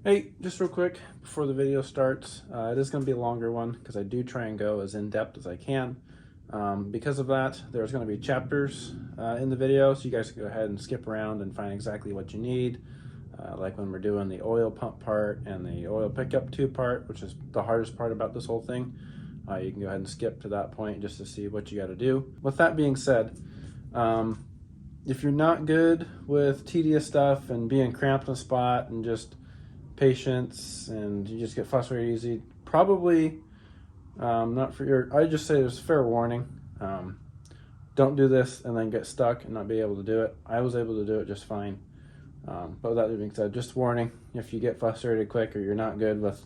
Hey, just real quick before the video starts, it is going to be a longer one because I do try and go as in-depth as I can. Because of that, there's going to be chapters in the video, so you guys can go ahead and skip around and find exactly what you need. Like when we're doing the oil pump part and the oil pickup tube part, which is the hardest part about this whole thing. You can go ahead and skip to that point just to see what you got to do. With that being said, if you're not good with tedious stuff and being cramped in a spot and just patience and you just get frustrated easy, probably not for your, I just say there's fair warning. Don't do this and then get stuck and not be able to do it. I was able to do it just fine. But with that being said, just warning if you get frustrated quick or you're not good with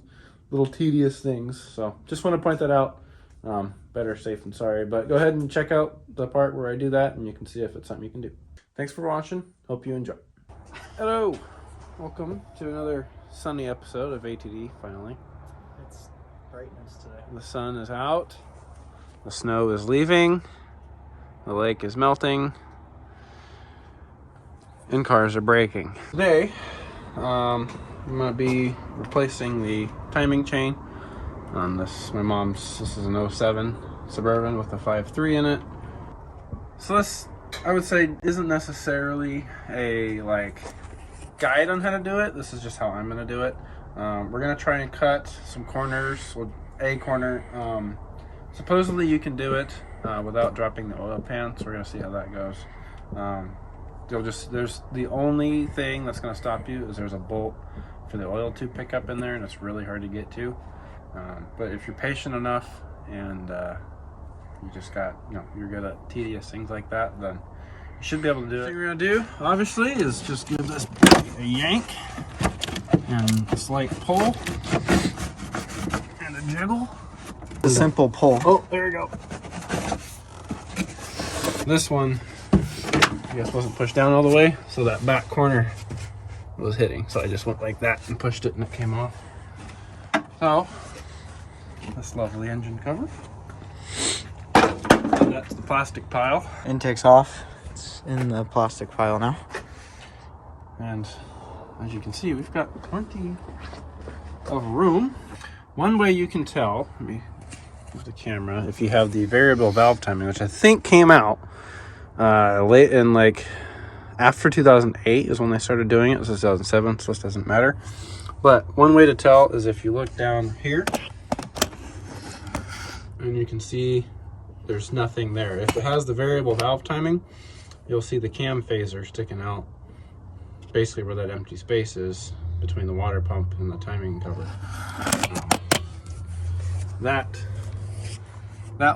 little tedious things. So just want to point that out. Better safe than sorry, but go ahead and check out the part where I do that and you can see if it's something you can do. Thanks for watching. Hope you enjoy. Hello, welcome to another sunny episode of ATD. Finally, it's brightness today. The sun is out, the snow is leaving, the lake is melting, and cars are braking. Today, I'm gonna be replacing the timing chain on this. My mom's, this is an 07 Suburban with a 5.3 in it. So this, I would say, isn't necessarily a guide on how to do it. This is just how I'm gonna do it. We're gonna try and cut some corners, well, a corner. Supposedly you can do it without dropping the oil pan, so we're gonna see how that goes. There's the only thing that's gonna stop you is there's a bolt for the oil tube pickup in there, and it's really hard to get to. But if you're patient enough and you just got, you're good at tedious things like that, then you should be able to do it. What we're gonna do, obviously, is just give this a yank and a slight pull and a jiggle. A simple pull. Oh, there you go. This one, I guess, wasn't pushed down all the way, so that back corner was hitting. So I just went like that and pushed it, and it came off. So this lovely engine cover. And that's the plastic pile. Intake's off. It's in the plastic pile now. And as you can see, we've got plenty of room. One way you can tell, let me move the camera, if you have the variable valve timing, which I think came out late in after 2008 is when they started doing it. This is 2007, so this doesn't matter. But one way to tell is if you look down here and you can see there's nothing there. If it has the variable valve timing, you'll see the cam phaser sticking out, basically where that empty space is between the water pump and the timing cover. That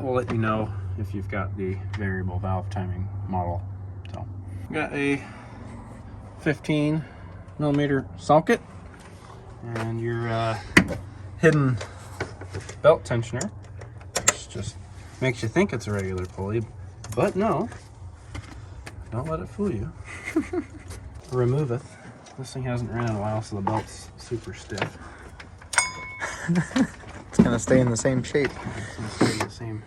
will let you know if you've got the variable valve timing model. So got a 15mm socket and your hidden belt tensioner, which just makes you think it's a regular pulley, but no, don't let it fool you. Removeth. This thing hasn't ran in a while, so the belt's super stiff. It's gonna stay in the same shape. It's gonna stay the same.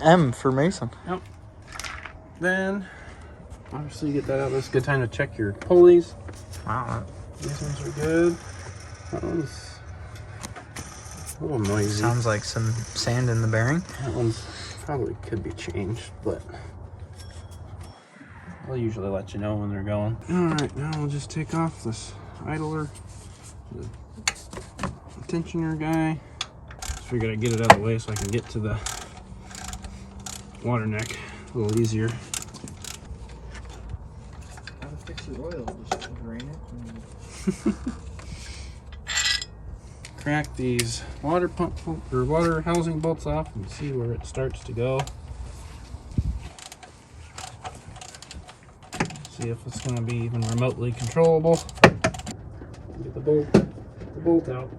M for Mason. Yep. Then, obviously, you get that out. That's a good time to check your pulleys. Wow. These ones are good. That one's a little noisy. Sounds like some sand in the bearing. That one's probably could be changed, but I'll usually let you know when they're going. Alright, now we'll just take off this idler, the tensioner guy. Just figured I'd get it out of the way so I can get to the water neck a little easier. How to fix the oil, just drain it. Crack these water pump or water housing bolts off and see where it starts to go. See if it's going to be even remotely controllable. Get the bolt out.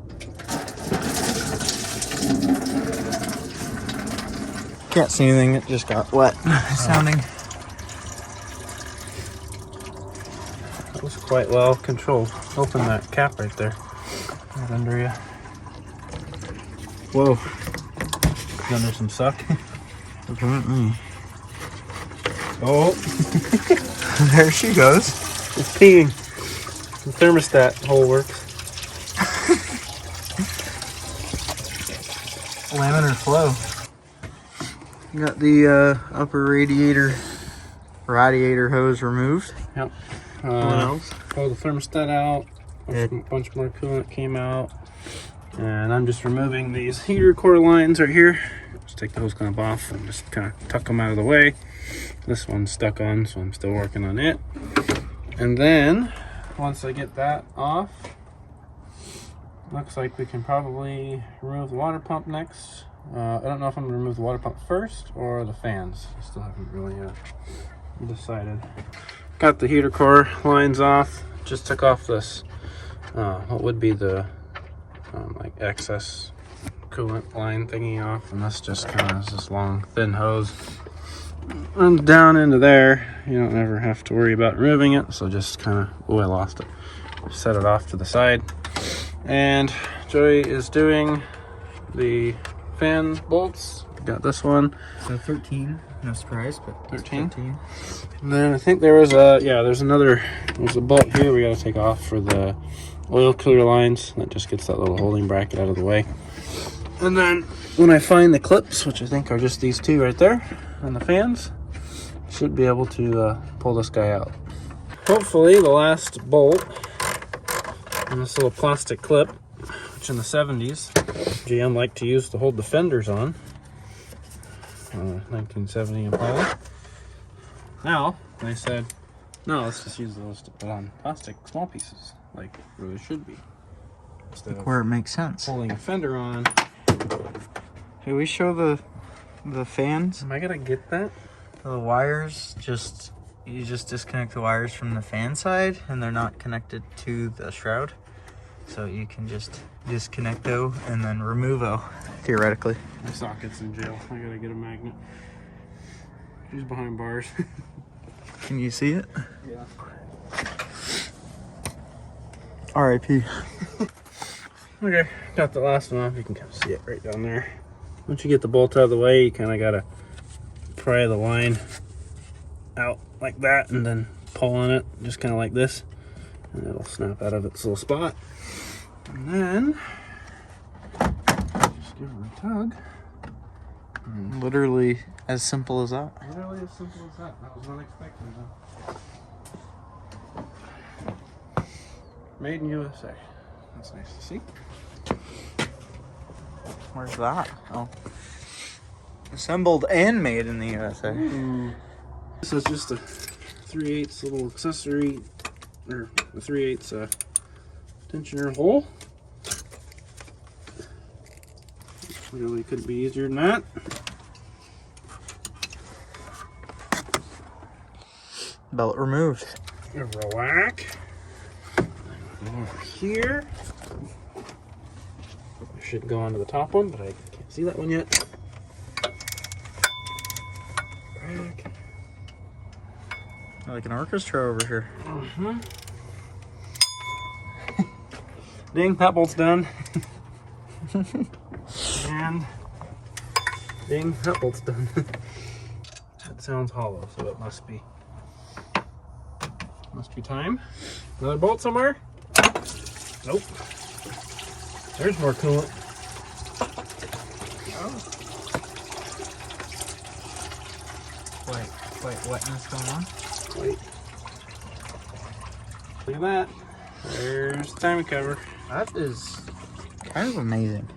Can't see anything, it just got wet sounding. That was quite well controlled. Open that cap right there. Right under you. Whoa. Under some suck. Apparently. Oh. There she goes. It's peeing. The thermostat hole works. Laminar flow. Got the upper radiator hose removed. Yep. What else? Pull the thermostat out. A bunch more coolant came out. And I'm just removing these heater core lines right here. Just take the hose clamp off and just kind of tuck them out of the way. This one's stuck on, so I'm still working on it. And then, once I get that off, looks like we can probably remove the water pump next. I don't know if I'm going to remove the water pump first or the fans. I still haven't really decided. Got the heater core lines off. Just took off this, what would be the like excess coolant line thingy off. And this just kind of is this long, thin hose. Runs down into there. You don't ever have to worry about removing it. So just kind of, oh, I lost it. Set it off to the side. And Joey is doing the fan bolts. Got this one. So 13, no surprise, but 13. And then I think there was a, yeah, there's a bolt here we got to take off for the oil cooler lines. That just gets that little holding bracket out of the way. And then when I find the clips, which I think are just these two right there, and the fans, should be able to pull this guy out. Hopefully the last bolt and this little plastic clip, which in the 70s GM liked to use to hold the fenders on, 1970 Impala. Now they said, no, let's just use those to put on plastic small pieces, like really should be, instead of Where it makes sense. pulling a fender on. Can we show the fans? Am I gonna get that? The wires, you just disconnect the wires from the fan side, and they're not connected to the shroud. So you can just disconnect O and then remove O, theoretically. My socket's in jail. I gotta get a magnet. He's behind bars. Can you see it? Yeah. R.I.P. Okay, got the last one off. You can kind of see it right down there. Once you get the bolt out of the way, you kind of gotta pry the line out like that and then pull on it just kind of like this, and it'll snap out of its little spot. And then just give it a tug. Literally as simple as that. Literally as simple as that. That was unexpected though. Made in USA. That's nice to see. Where's that? Oh. Assembled and made in the USA. Ooh. This is just a 3/8 little accessory, or a 3/8 tensioner hole. Clearly couldn't be easier than that. Belt removed. Give her a whack. Over here. I should go onto the top one, but I can't see that one yet. Back. Like an orchestra over here. Ding, that bolt's done. And ding, that bolt's done. That sounds hollow, so it must be time. Another bolt somewhere? Nope. There's more coolant. Oh. Quite wetness going on. Wait. Look at that. There's the timing cover. That is kind of amazing.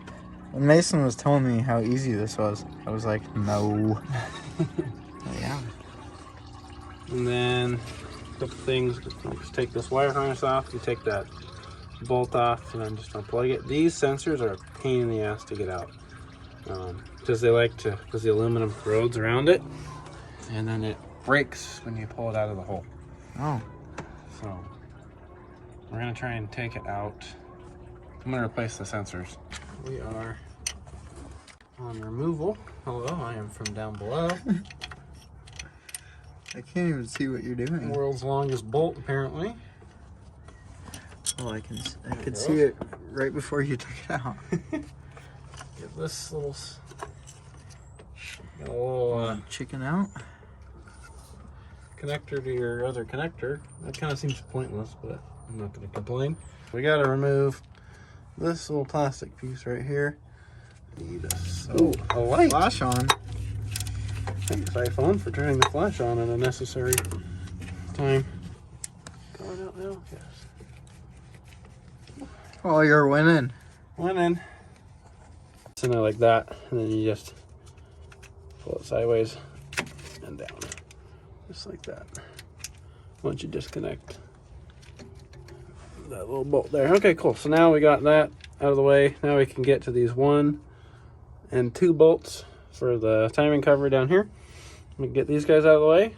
When Mason was telling me how easy this was, I was like, no. Oh, yeah. And then a couple things. Just take this wire harness off. You take that bolt off and then just unplug it. These sensors are a pain in the ass to get out because the aluminum corrodes around it, and then it breaks when you pull it out of the hole. Oh. So we're gonna try and take it out. I'm gonna replace the sensors. We are on removal. Hello, I am from down below. I can't even see what you're doing. World's longest bolt, apparently. Oh, I could see it right before you took it out. Get this little chicken out. Connector to your other connector. That kind of seems pointless, but I'm not going to complain. We got to remove this little plastic piece right here. A light. Flash on. Thanks, iPhone, for turning the flash on at a necessary time. Going out now? Yes. Oh, you're winning. Winning. So now like that, and then you just pull it sideways and down. Just like that. Once you disconnect that little bolt there. Okay, cool. So now we got that out of the way. Now we can get to these 1 and 2 bolts for the timing cover down here. We can get these guys out of the way. I'm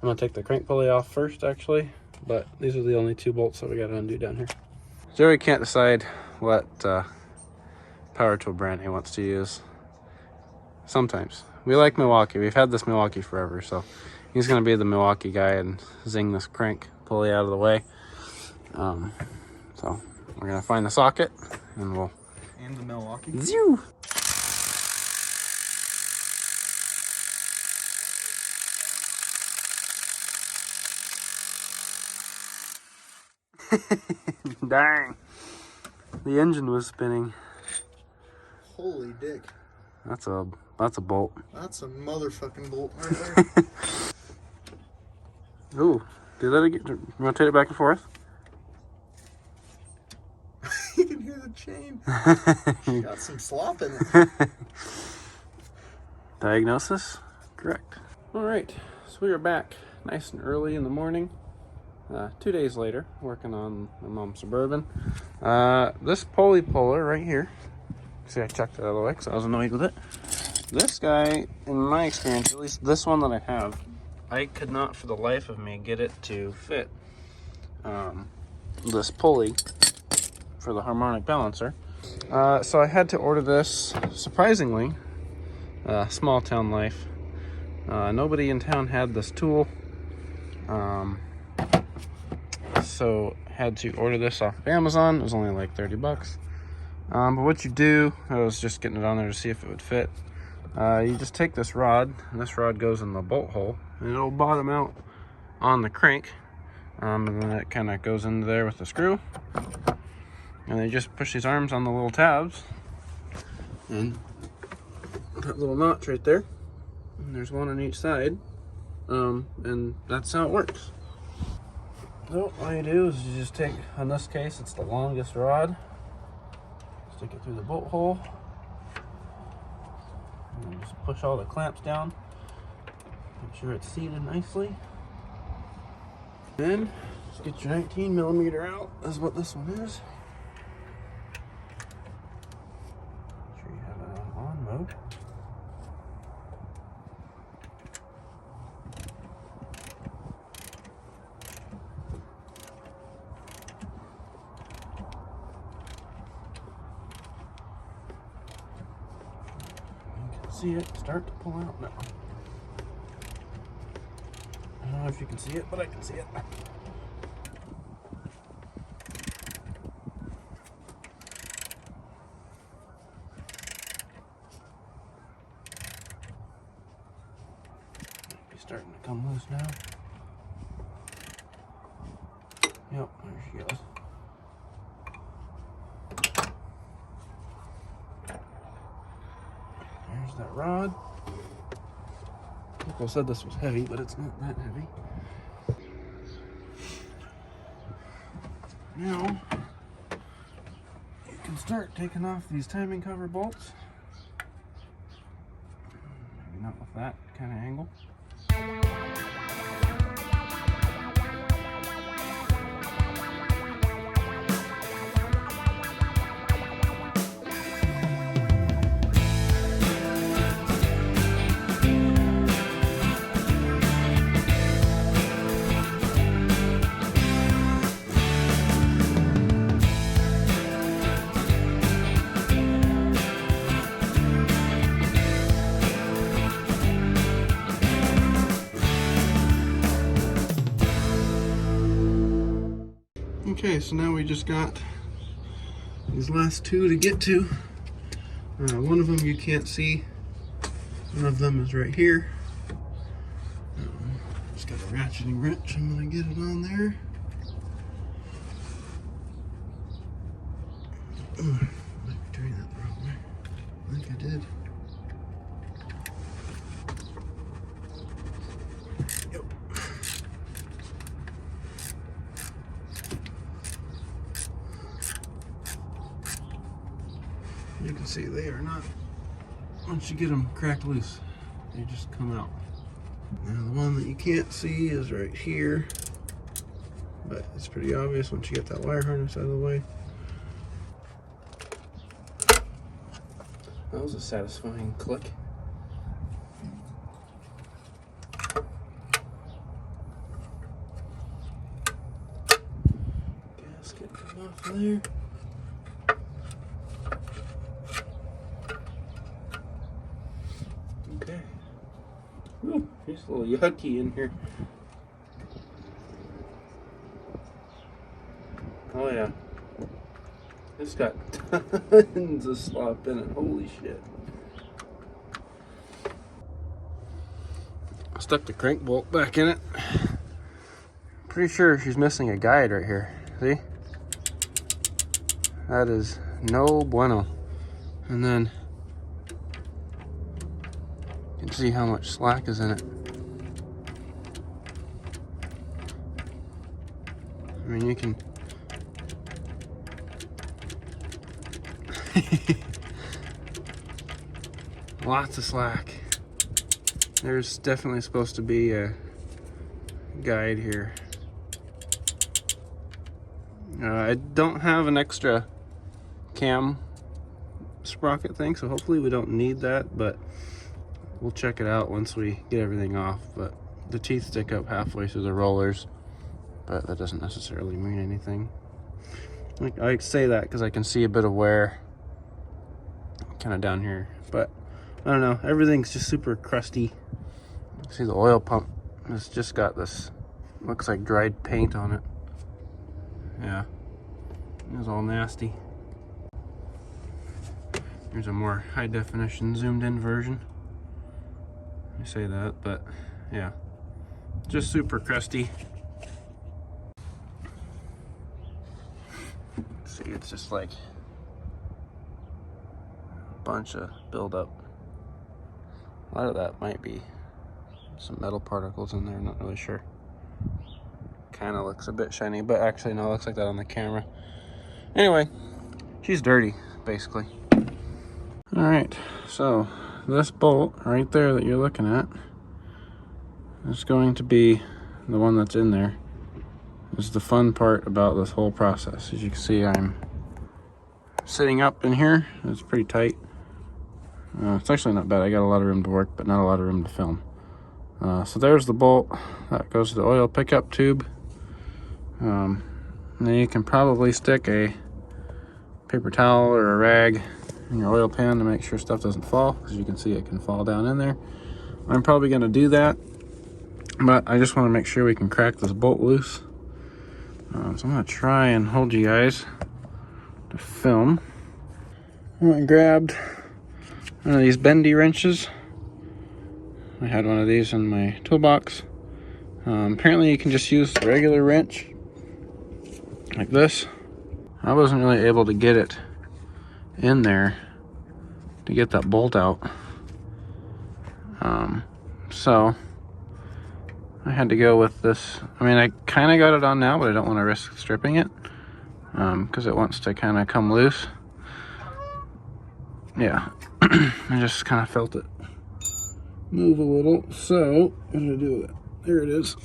gonna take the crank pulley off first, actually, but these are the only 2 bolts that we got to undo down here. Joey can't decide what power tool brand he wants to use. Sometimes we like Milwaukee. We've had this Milwaukee forever, so he's gonna be the Milwaukee guy and zing this crank pulley out of the way. So we're gonna find the socket and we'll And the Milwaukee. Zew! Dang. The engine was spinning. Holy dick. That's a bolt. That's a motherfucking bolt right there. Ooh. Do that again. Rotate it back and forth. You can hear the chain. Got some slop in it. Diagnosis? Correct. Alright, so we are back nice and early in the morning. 2 days later, working on my mom's Suburban. This pulley puller right here. See, I chucked it out of the way because I was annoyed with it. This guy, in my experience, at least this one that I have, I could not for the life of me get it to fit this pulley for the harmonic balancer. So I had to order this, surprisingly, small town life. Nobody in town had this tool. So had to order this off of Amazon. It was only like 30 bucks. But what you do, I was just getting it on there to see if it would fit. You just take this rod, and this rod goes in the bolt hole, and it'll bottom out on the crank. And then it kind of goes into there with the screw. And then you just push these arms on the little tabs. And that little notch right there. And there's one on each side. And that's how it works. So all you do is you just take, in this case, it's the longest rod. Stick it through the bolt hole. And then just push all the clamps down. Make sure it's seated nicely. Then just get your 19mm out. That's what this one is. Make sure you have it on mode. See it start to pull out now. I don't know if you can see it, but I can see it. It's starting to come loose now. Yep, there she goes. There's that rod. People said this was heavy, but it's not that heavy. Now, you can start taking off these timing cover bolts. Maybe not with that kind of angle. Okay, so now we just got these last two to get to. One of them you can't see. One of them is right here. Just got a ratcheting wrench. I'm gonna get it on there. Might be turning that the wrong way. I think I did. Yep. You can see they are not, once you get them cracked loose, they just come out. Now the one that you can't see is right here, but it's pretty obvious once you get that wire harness out of the way. That was a satisfying click. Gasket come off there. Okay. Ooh, it's a little yucky in here. Oh yeah. It's got tons of slop in it. Holy shit. Stuck the crank bolt back in it. Pretty sure she's missing a guide right here. See? That is no bueno. And then you can see how much slack is in it. I mean, you can lots of slack. There's definitely supposed to be a guide here. I don't have an extra cam sprocket thing, so hopefully we don't need that, but we'll check it out once we get everything off. But the teeth stick up halfway through the rollers, but that doesn't necessarily mean anything. I say that because I can see a bit of wear kind of down here, but I don't know, everything's just super crusty. See, the oil pump has just got this, looks like dried paint on it. Yeah, it was all nasty. Here's a more high definition zoomed in version. I say that, but yeah, just super crusty. See, it's just like a bunch of buildup. A lot of that might be some metal particles in there, I'm not really sure. Kind of looks a bit shiny, but actually no, it looks like that on the camera. Anyway, she's dirty, basically. All right, so this bolt right there that you're looking at is going to be the one that's in there. This is the fun part about this whole process. As you can see, I'm sitting up in here. It's pretty tight. It's actually not bad. I got a lot of room to work, but not a lot of room to film. So there's the bolt that goes to the oil pickup tube. And then you can probably stick a paper towel or a rag in your oil pan to make sure stuff doesn't fall. As you can see, it can fall down in there. I'm probably going to do that, but I just want to make sure we can crack this bolt loose. So I'm going to try and hold you guys to film. I grabbed one of these bendy wrenches. I had one of these in my toolbox. Apparently you can just use the regular wrench like this. I wasn't really able to get it in there to get that bolt out. So I had to go with this. I mean, I kind of got it on now, but I don't want to risk stripping it because it wants to kind of come loose. Yeah, I just kind of felt it move a little. So what did I do with it? There it is.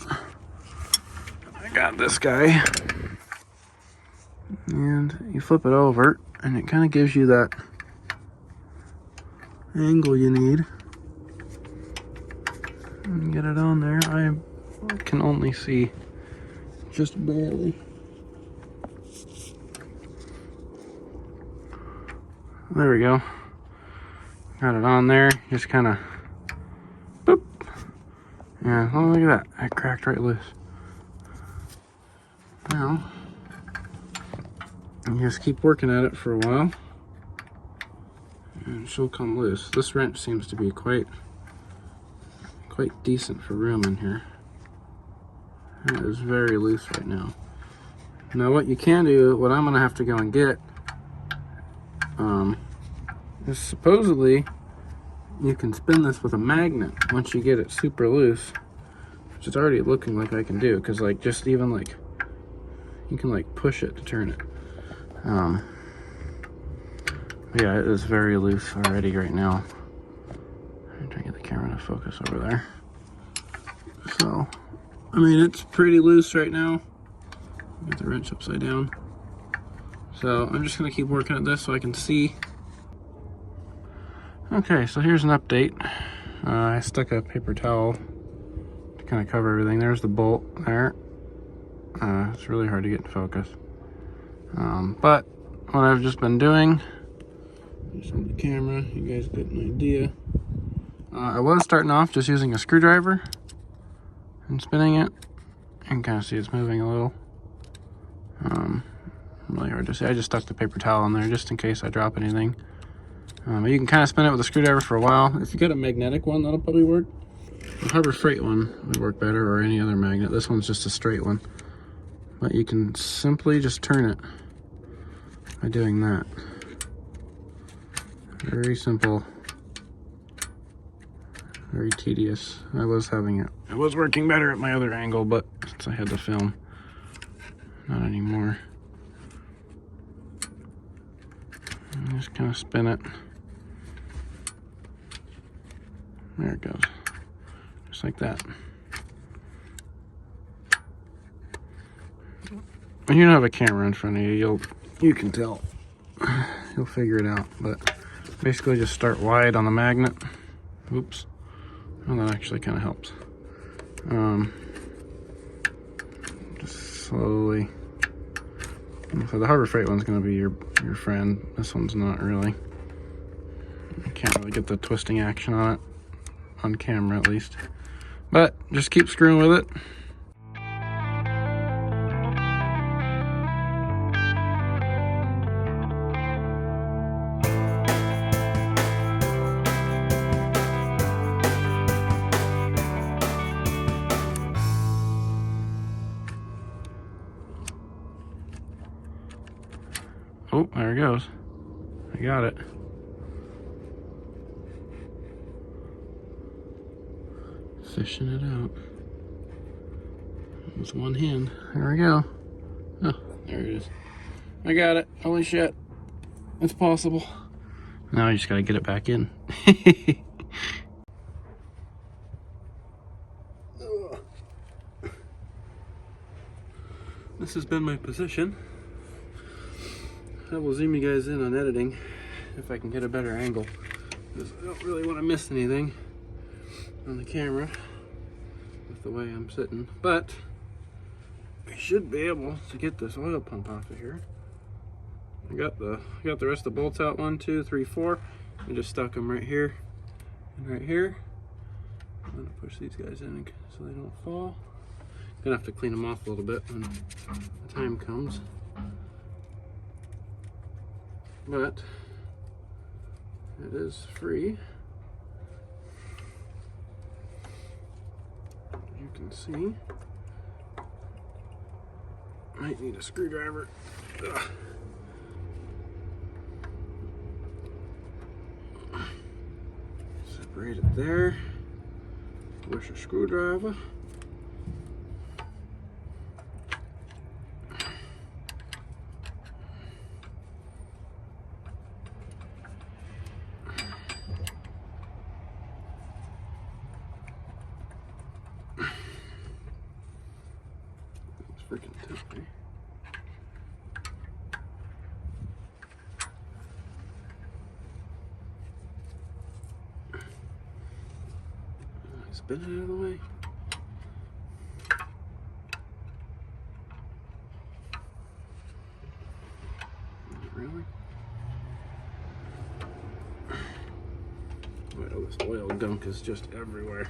I got this guy, and you flip it over and it kind of gives you that angle you need. And get it on there. I can only see just barely. There we go. Got it on there. Just kind of boop. Yeah, oh, look at that. It cracked right loose. Now, you just keep working at it for a while, and she'll come loose. This wrench seems to be quite decent for room in here. It is very loose right now. Now what you can do, what I'm gonna have to go and get, is supposedly you can spin this with a magnet once you get it super loose, which is already looking like I can do, because like just even like you can like push it to turn it. Yeah, it is very loose already right now. I'm trying to get the camera to focus over there. So, I mean, it's pretty loose right now. Get the wrench upside down. So I'm just gonna keep working at this so I can see. Okay, so here's an update. I stuck a paper towel to kind of cover everything. There's the bolt there. It's really hard to get in focus. But what I've just been doing, just on the camera, you guys get an idea. I was starting off just using a screwdriver and spinning it. You can kind of see it's moving a little. Really hard to see. I just stuck the paper towel in there just in case I drop anything. But you can kind of spin it with a screwdriver for a while. If you get a magnetic one, that'll probably work. The Harbor Freight one would work better, or any other magnet. This one's just a straight one. But you can simply just turn it by doing that. Very simple. Very tedious. I was having it. It was working better at my other angle, but since I had to film, not anymore. And just kind of spin it. There it goes. Just like that. When you don't have a camera in front of you, you can tell. You'll figure it out. But basically just start wide on the magnet. Oops. Well, that actually kind of helps. Just slowly. So the Harbor Freight one's going to be your friend. This one's not really. You can't really get the twisting action on it, on camera at least. But just keep screwing with it. Oh, there it goes. I got it. Fishing it out with one hand. There we go. Oh, there it is. I got it. Holy shit. It's possible. Now you just gotta get it back in. This has been my position. I will zoom you guys in on editing if I can get a better angle, because I don't really want to miss anything on the camera with the way I'm sitting. But I should be able to get this oil pump off of here. I got the rest of the bolts out. 1, 2, 3, 4. I just stuck them right here and right here. I'm gonna push these guys in so they don't fall. Gonna have to clean them off a little bit when the time comes. But it is free. As you can see, might need a screwdriver. Ugh. Separate it there. Where's your screwdriver? Freaking tough, Spin it out of the way. Really? Well, this oil gunk is just everywhere.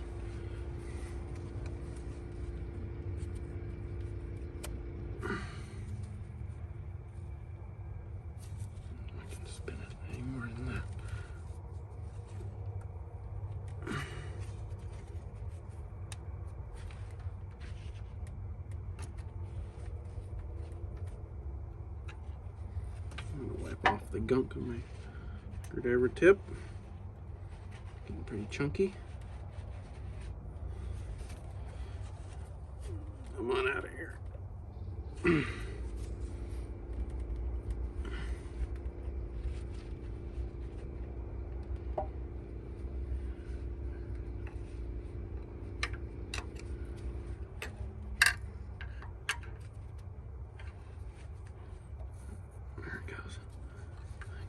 I'm gonna wipe off the gunk on my screwdriver tip. Getting pretty chunky. Come on out of here. There it goes.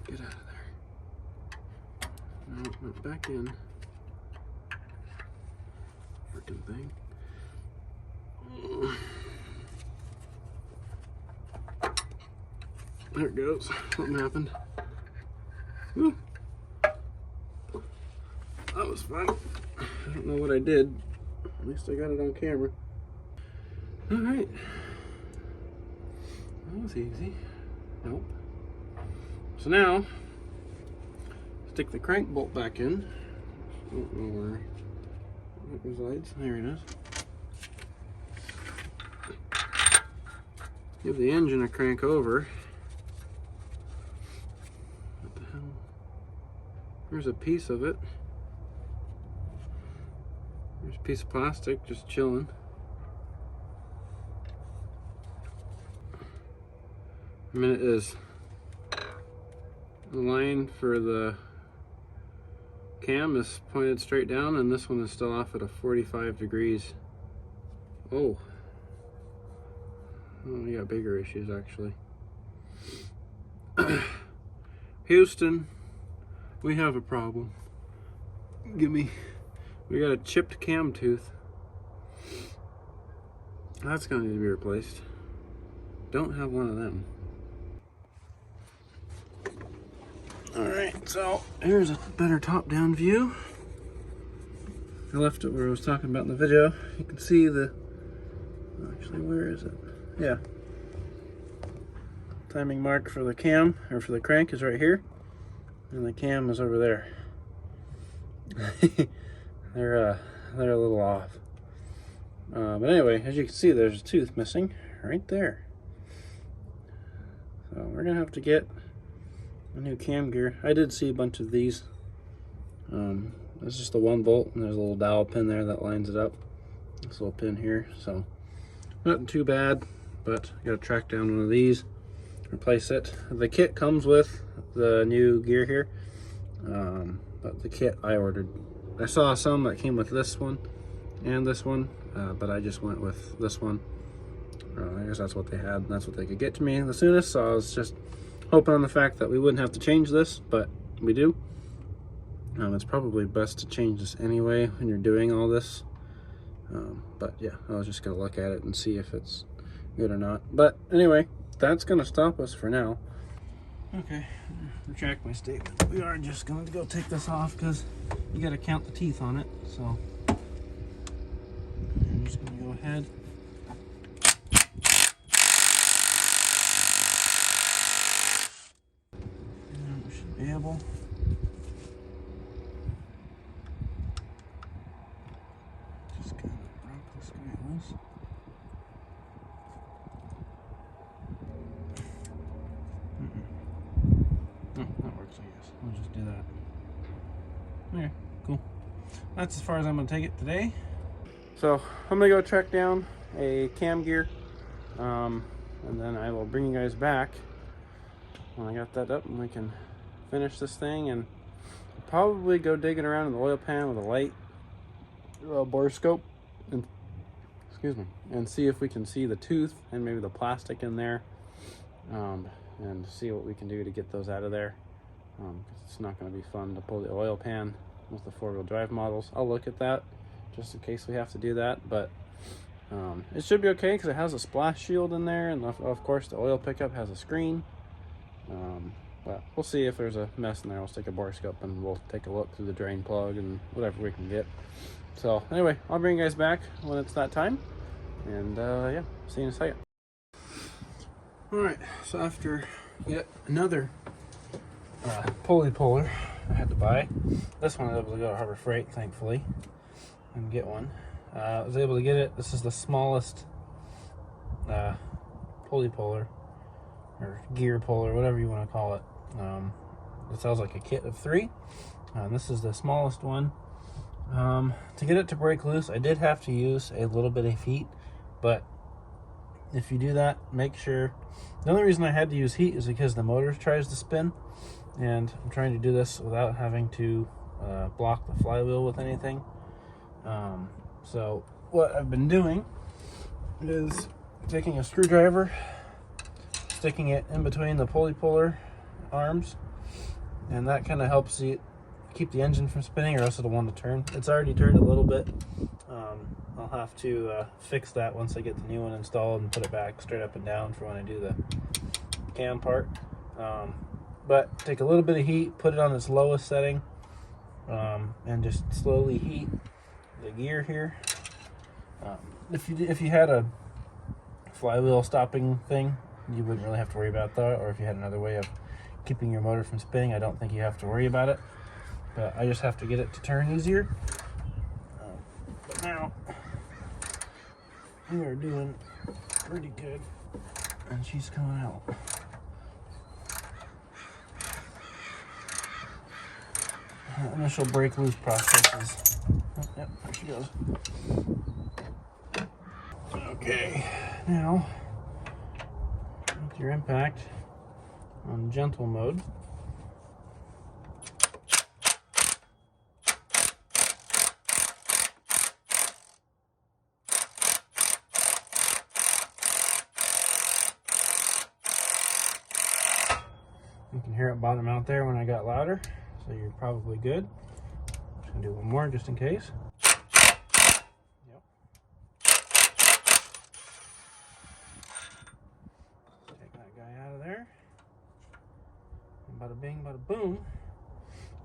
Get out of there. No, not back in. Freaking thing. There it goes. Something happened. Whew. That was fun. I don't know what I did. At least I got it on camera. Alright. That was easy. Nope. So now, stick the crank bolt back in. I don't know where it resides. There it is. Give the engine a crank over. What the hell? There's a piece of it. There's a piece of plastic just chilling. I mean, it is the line for the cam is pointed straight down, and this one is still off at a 45 degrees. Oh. Oh, we got bigger issues actually. Houston, we have a problem. We got a chipped cam tooth. That's gonna need to be replaced. Don't have one of them. Alright, so here's a better top-down view. I left it where I was talking about in the video. You can see the, actually, where is it? Yeah. Timing mark for the cam, or for the crank, is right here. And the cam is over there. They're a little off. But anyway, as you can see, there's a tooth missing right there. So we're gonna have to get a new cam gear. I did see a bunch of these. It's just a 1 volt, and there's a little dowel pin there that lines it up. This little pin here, so nothing too bad. But I gotta track down one of these, replace it. The kit comes with the new gear here, but the kit I ordered. I saw some that came with this one and this one, but I just went with this one. I guess that's what they had, and that's what they could get to me the soonest, so I was just hoping on the fact that we wouldn't have to change this, but we do. It's probably best to change this anyway when you're doing all this. But yeah, I was just gonna look at it and see if it's good or not. But anyway, that's gonna stop us for now. Okay, retract my statement. We are just going to go take this off because you got to count the teeth on it. So I'm just going to go ahead. And we should be able. Just kind of rock this guy loose. That works, I guess. We'll just do that. Okay, cool. That's as far as I'm going to take it today. So I'm going to go track down a cam gear, and then I will bring you guys back when I got that up, and we can finish this thing, and probably go digging around in the oil pan with a light borescope, and excuse me, and see if we can see the tooth and maybe the plastic in there. And see what we can do to get those out of there. It's not going to be fun to pull the oil pan with the 4-wheel drive models. I'll look at that just in case we have to do that, but it should be okay because it has a splash shield in there, and of course the oil pickup has a screen. But we'll see if there's a mess in there. We'll stick a borescope and we'll take a look through the drain plug and whatever we can get. So anyway, I'll bring you guys back when it's that time, and yeah, see you in a second. Alright, so after yet another pulley puller I had to buy, this one I was able to go to Harbor Freight, thankfully, and get one. I was able to get it. This is the smallest pulley puller or gear puller, whatever you want to call it. It sells like a kit of 3. This is the smallest one. To get it to break loose, I did have to use a little bit of heat, but if you do that, make sure. The only reason I had to use heat is because the motor tries to spin, and I'm trying to do this without having to block the flywheel with anything. So what I've been doing is taking a screwdriver, sticking it in between the pulley puller arms, and that kind of helps you keep the engine from spinning, or else it'll want to turn. It's already turned a little bit. I'll have to fix that once I get the new one installed and put it back straight up and down for when I do the cam part. But take a little bit of heat, put it on its lowest setting, and just slowly heat the gear here. If you had a flywheel stopping thing, you wouldn't really have to worry about that, or if you had another way of keeping your motor from spinning, I don't think you have to worry about it. But I just have to get it to turn easier. But now we are doing pretty good, and she's coming out. Initial break loose process is, oh, yep, there she goes. Okay, now with your impact on gentle mode, you can hear it bottom out there when I got louder, so you're probably good. I'm just gonna do one more just in case. Yep. Take that guy out of there. And bada bing, bada boom.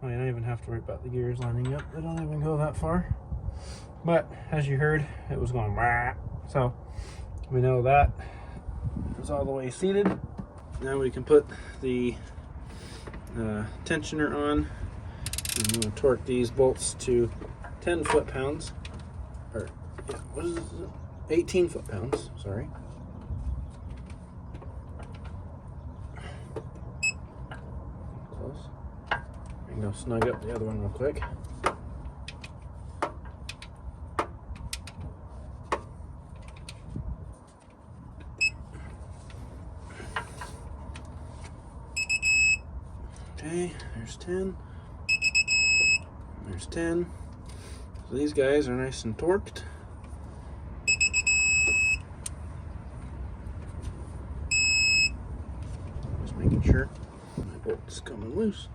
Oh, you don't even have to worry about the gears lining up. They don't even go that far. But as you heard, it was going rah. So we know that it's all the way seated. Now we can put the tensioner on. I'm going to torque these bolts to 10 foot-pounds, or yeah, what is it? 18 foot-pounds, sorry. Close. I can go snug up the other one real quick. Okay, there's 10. There's 10. So these guys are nice and torqued. Just making sure my bolt's coming loose.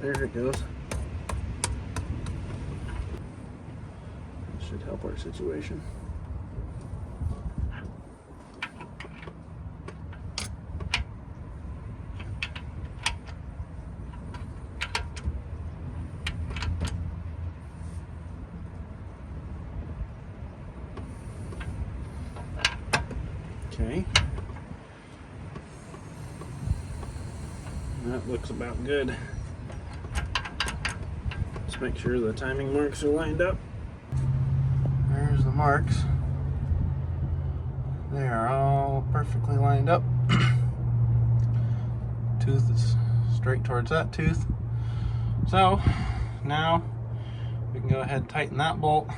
There it goes. Should help our situation. Okay, that looks about good. Let's make sure the timing marks are lined up. There's the marks. They are all perfectly lined up. Tooth is straight towards that tooth. So now we can go ahead and tighten that bolt,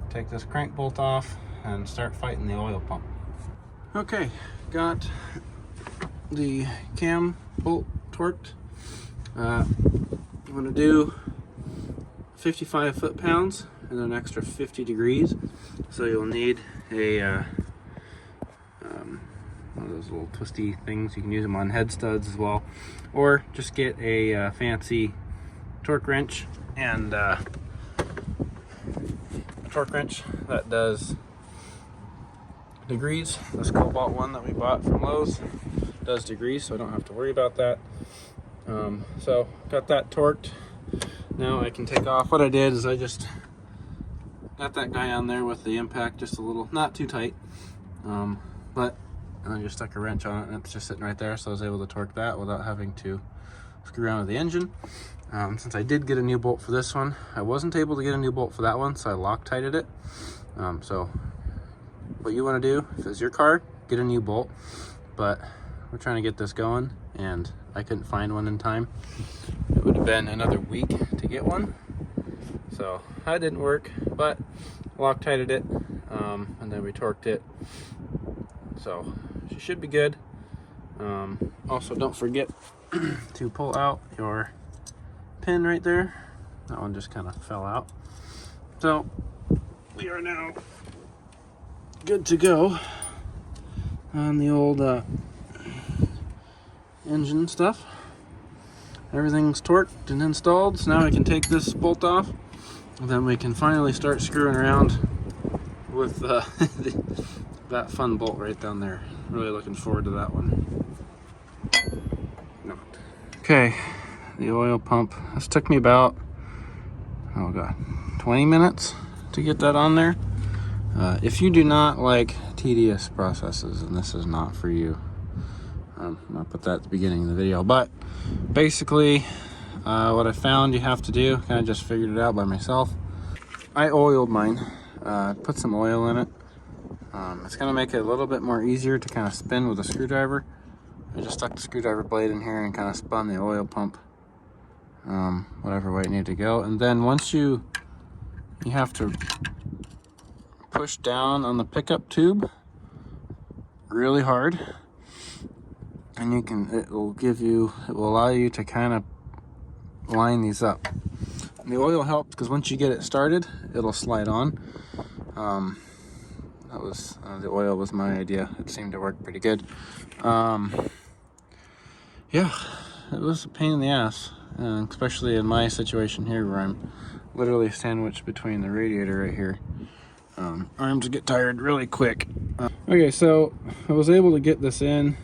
take this crank bolt off, and start fighting the oil pump. Okay, got the cam bolt torqued. I'm going to do 55 foot-pounds and an extra 50 degrees. So you'll need a one of those little twisty things. You can use them on head studs as well, or just get a fancy torque wrench and a torque wrench that does degrees. This Cobalt one that we bought from Lowe's does degrees, so I don't have to worry about that. So got that torqued. Now I can take off. What I did is I just got that guy on there with the impact just a little, not too tight, but and I just stuck a wrench on it, and it's just sitting right there, so I was able to torque that without having to screw around with the engine. Since I did get a new bolt for this one, I wasn't able to get a new bolt for that one, so I Loctited it. So what you want to do, if it's your car, get a new bolt. But we're trying to get this going, and I couldn't find one in time. It would have been another week to get one, so that didn't work. But Loctited it, and then we torqued it, so she should be good. Also, don't forget to pull out your pin right there. That one just kind of fell out. So we are now good to go on the old engine stuff. Everything's torqued and installed, so now I can take this bolt off, and then we can finally start screwing around with that fun bolt right down there. Really looking forward to that one. Okay, the oil pump. This took me about, oh god, 20 minutes to get that on there. If you do not like tedious processes, and this is not for you, I'll put that at the beginning of the video. But basically, what I found you have to do, kind of just figured it out by myself. I oiled mine, put some oil in it. It's going to make it a little bit more easier to kind of spin with a screwdriver. I just stuck the screwdriver blade in here and kind of spun the oil pump, whatever way it needed to go. And then once you have to push down on the pickup tube really hard, and it will allow you to kind of line these up. And the oil helps because once you get it started, it'll slide on. That was the oil was my idea. It seemed to work pretty good. Yeah, it was a pain in the ass, especially in my situation here where I'm literally sandwiched between the radiator right here. Arms get tired really quick. Okay, so I was able to get this in,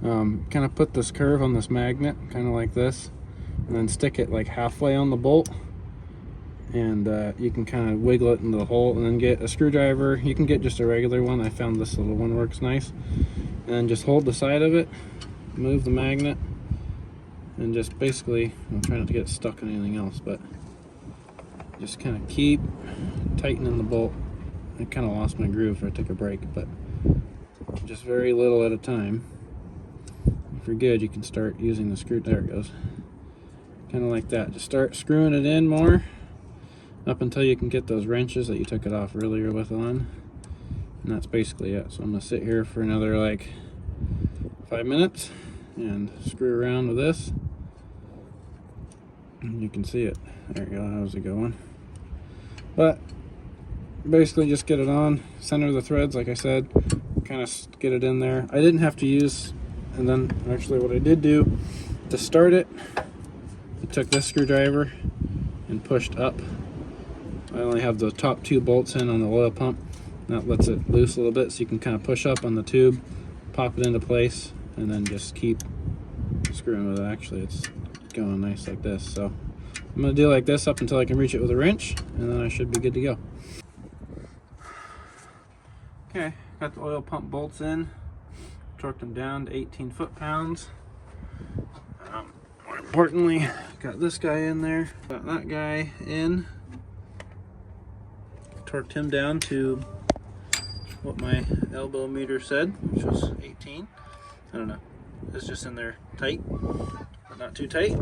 kind of put this curve on this magnet, kind of like this, and then stick it like halfway on the bolt, and you can kind of wiggle it into the hole, and then get a screwdriver. You can get just a regular one. I found this little one works nice. And then just hold the side of it, move the magnet, and just basically, I'm trying not to get stuck on anything else, but just kind of keep tightening the bolt. I kind of lost my groove, so I took a break, but just very little at a time. If you're good, you can start using the screw. There it goes. Kind of like that. Just start screwing it in more up until you can get those wrenches that you took it off earlier with on. And that's basically it. So I'm going to sit here for another like 5 minutes and screw around with this. And you can see it. There you go. How's it going? But basically just get it on, center the threads like I said, kind of get it in there. I didn't have to use, and then actually what I did do to start it, I took this screwdriver and pushed up. I only have the top 2 bolts in on the oil pump. That lets it loose a little bit, so you can kind of push up on the tube, pop it into place, and then just keep screwing with it. Actually, it's going nice like this. So I'm going to do like this up until I can reach it with a wrench, and then I should be good to go. Okay, got the oil pump bolts in, torqued them down to 18 foot-pounds. More importantly, got this guy in there, got that guy in, torqued him down to what my elbow meter said, which was 18. I don't know, it's just in there tight, but not too tight.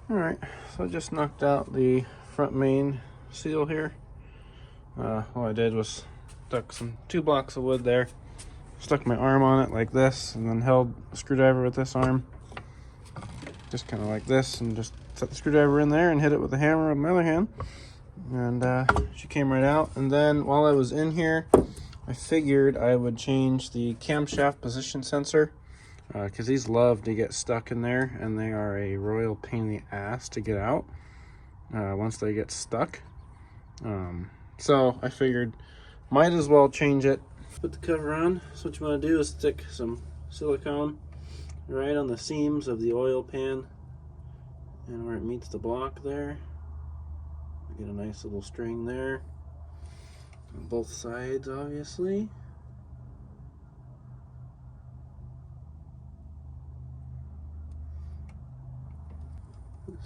Alright, so I just knocked out the front main seal here. All I did was stuck 2 blocks of wood there, stuck my arm on it like this, and then held a screwdriver with this arm, just kind of like this, and just set the screwdriver in there and hit it with the hammer with my other hand, and she came right out. And then while I was in here, I figured I would change the camshaft position sensor, because these love to get stuck in there, and they are a royal pain in the ass to get out once they get stuck. So I figured might as well change it. Put the cover on. So what you want to do is stick some silicone right on the seams of the oil pan and where it meets the block there. Get a nice little string there on both sides, obviously.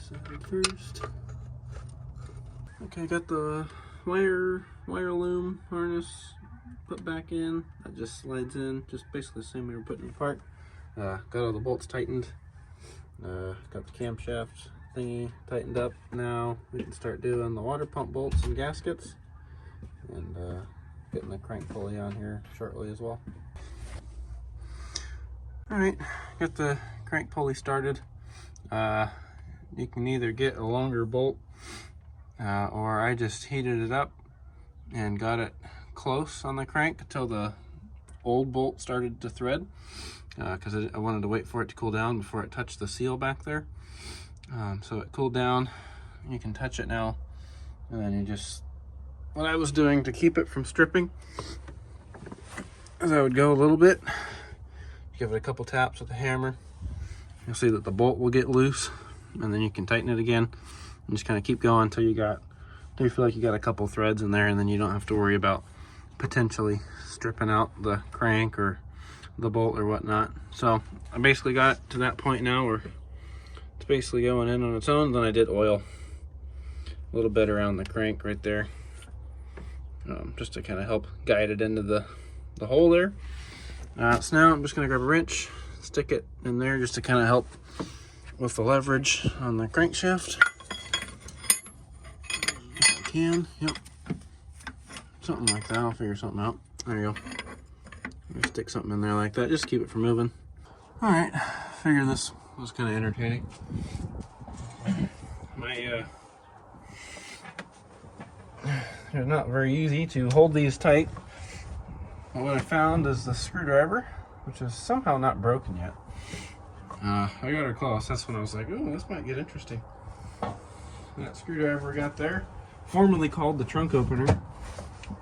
side first. Okay, got the wire loom harness put back in. That just slides in, just basically the same way we're putting it apart. Got all the bolts tightened. Got the camshaft thingy tightened up. Now we can start doing the water pump bolts and gaskets, and getting the crank pulley on here shortly as well. All right, got the crank pulley started. You can either get a longer bolt, or I just heated it up and got it close on the crank until the old bolt started to thread, because I wanted to wait for it to cool down before it touched the seal back there. So it cooled down. You can touch it now, and then you just, what I was doing to keep it from stripping is I would go a little bit, give it a couple taps with a hammer. You'll see that the bolt will get loose, and then you can tighten it again and just kind of keep going until you feel like you got a couple threads in there, and then you don't have to worry about potentially stripping out the crank or the bolt or whatnot. So I basically got to that point now where it's basically going in on its own. Then I did oil a little bit around the crank right there, just to kind of help guide it into the hole there. So now I'm just going to grab a wrench, stick it in there just to kind of help with the leverage on the crankshaft. If I can, yep. Something like that, I'll figure something out. There you go. Just stick something in there like that, just keep it from moving. All right, figure this was kind of entertaining. They're not very easy to hold these tight. But what I found is the screwdriver, which is somehow not broken yet. I got her close. That's when I was like, oh, this might get interesting. That screwdriver I got there, formerly called the trunk opener,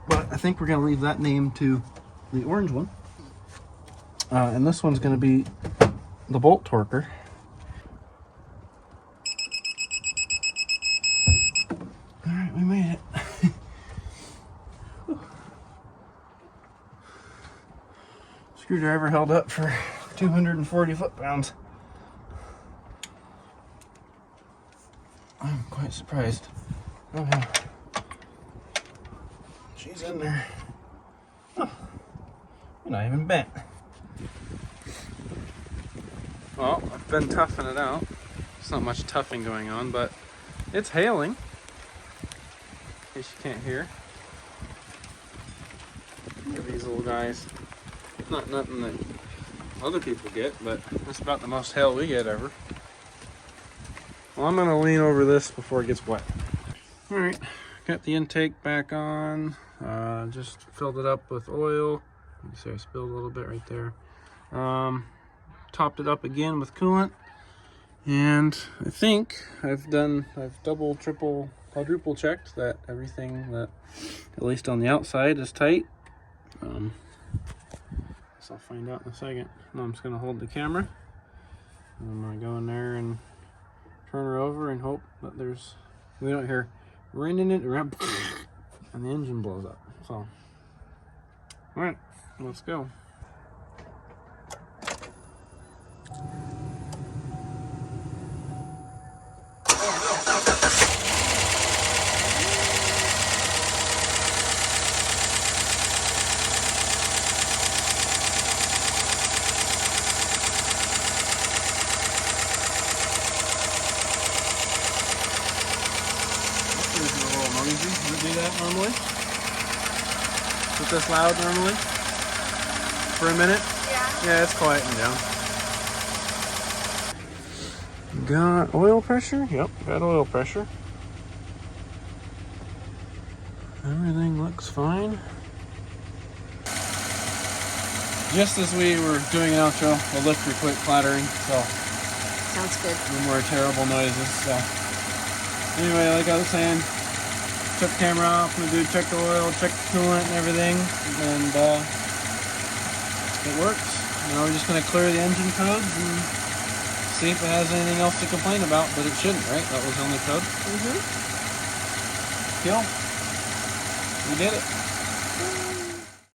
but I think we're going to leave that name to the orange one. And this one's going to be the bolt torquer. All right, we made it. Screwdriver held up for 240 foot-pounds. I'm quite surprised. Oh yeah, she's in there. Oh, you're not even bent. Well, I've been toughing it out. There's not much toughing going on, but it's hailing. In case you can't hear. Look at these little guys. Not nothing that other people get, but that's about the most hail we get ever. Well, I'm gonna lean over this before it gets wet. All right, got the intake back on. Just filled it up with oil. You see I spilled a little bit right there. Topped it up again with coolant, and I think I've double, triple, quadruple checked that everything that, at least on the outside, is tight. I'll find out in a second. Now I'm just going to hold the camera, and I'm going to go in there and turn her over and hope that we don't hear ringing it around and the engine blows up. So, all right, let's go. Do that normally? Is this loud normally? For a minute? Yeah. Yeah, it's quieting down. Got oil pressure? Yep, got oil pressure. Everything looks fine. Just as we were doing an outro, the lifter quit clattering, so. Sounds good. No more terrible noises, so. Anyway, like I was saying, took the camera off, I'm gonna check the oil, check the coolant and everything, and it works. Now we're just gonna clear the engine codes and see if it has anything else to complain about, but it shouldn't, right? That was the only code. Mm-hmm. Cool. We did it.